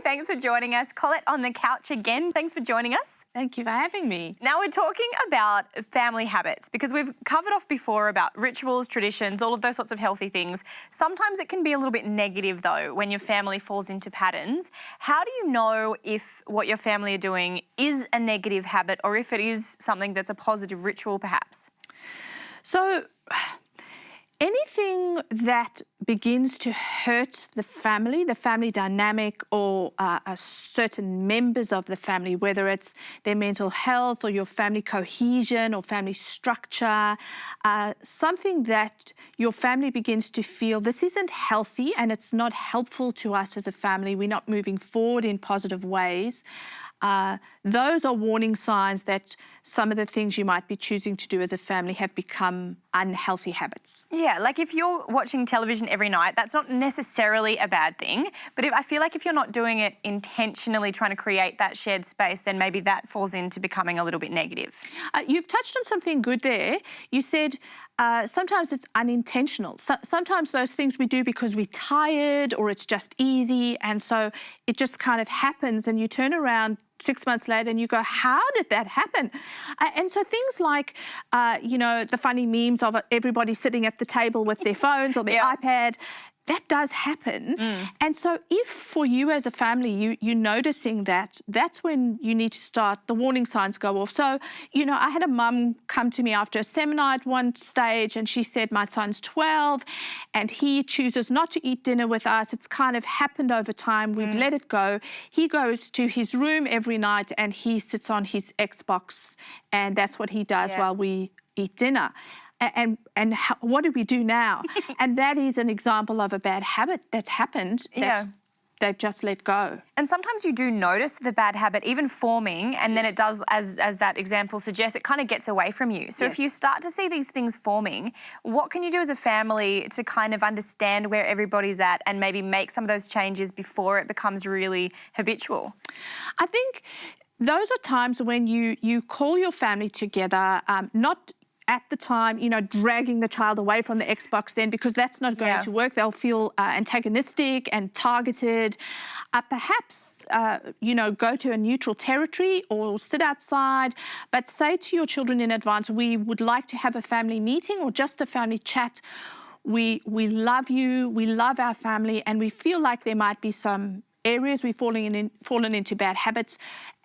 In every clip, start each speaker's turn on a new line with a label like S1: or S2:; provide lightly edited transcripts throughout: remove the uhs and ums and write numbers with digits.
S1: Thanks for joining us. Collett on the couch again. Thanks for joining us.
S2: Thank you for having me.
S1: Now we're talking about family habits because we've covered off before about rituals, traditions, all of those sorts of healthy things. Sometimes it can be a little bit negative though when your family falls into patterns. How do you know if what your family are doing is a negative habit or if it is something that's a positive ritual perhaps?
S2: So anything that begins to hurt the family dynamic, or certain members of the family, whether it's their mental health or your family cohesion or family structure, something that your family begins to feel this isn't healthy and it's not helpful to us as a family, we're not moving forward in positive ways, those are warning signs that some of the things you might be choosing to do as a family have become unhealthy habits.
S1: Yeah, like if you're watching television every night, that's not necessarily a bad thing. But I feel like if you're not doing it intentionally, trying to create that shared space, then maybe that falls into becoming a little bit negative.
S2: You've touched on something good there. You said sometimes it's unintentional. Sometimes those things we do because we're tired or it's just easy, and so it just kind of happens and you turn around 6 months later and you go, how did that happen? And so things like, the funny memes of everybody sitting at the table with their phones or their iPad, that does happen. And so if for you as a family, you're noticing that, that's when you need to start, the warning signs go off. So, I had a mum come to me after a seminar at one stage and she said, my son's 12 and he chooses not to eat dinner with us. It's kind of happened over time. We've let it go. He goes to his room every night and he sits on his Xbox and that's what he does while we eat dinner. And what do we do now? And that is an example of a bad habit that's happened that they've just let go.
S1: And sometimes you do notice the bad habit even forming, and then it does, as that example suggests, it kind of gets away from you. So if you start to see these things forming, what can you do as a family to kind of understand where everybody's at and maybe make some of those changes before it becomes really habitual?
S2: I think those are times when you call your family together, not at the time, dragging the child away from the Xbox then, because that's not going to work. They'll feel antagonistic and targeted. Perhaps, go to a neutral territory or sit outside, but say to your children in advance, we would like to have a family meeting or just a family chat. We love you, we love our family, and we feel like there might be some areas we've fallen into bad habits,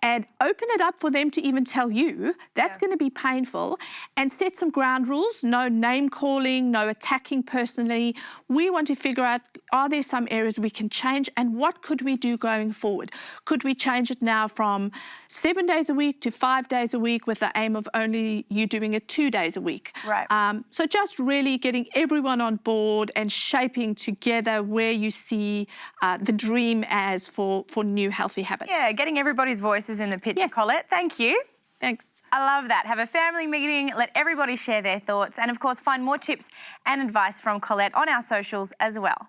S2: and open it up for them to even tell you. That's going to be painful. And set some ground rules, no name calling, no attacking personally. We want to figure out, are there some areas we can change and what could we do going forward? Could we change it now from 7 days a week to 5 days a week with the aim of only you doing it 2 days a week?
S1: Right.
S2: So just really getting everyone on board and shaping together where you see the dream as for new healthy habits.
S1: Yeah, getting everybody's voices in the picture, Collett. Thank you.
S2: Thanks.
S1: I love that. Have a family meeting, let everybody share their thoughts, and of course find more tips and advice from Collett on our socials as well.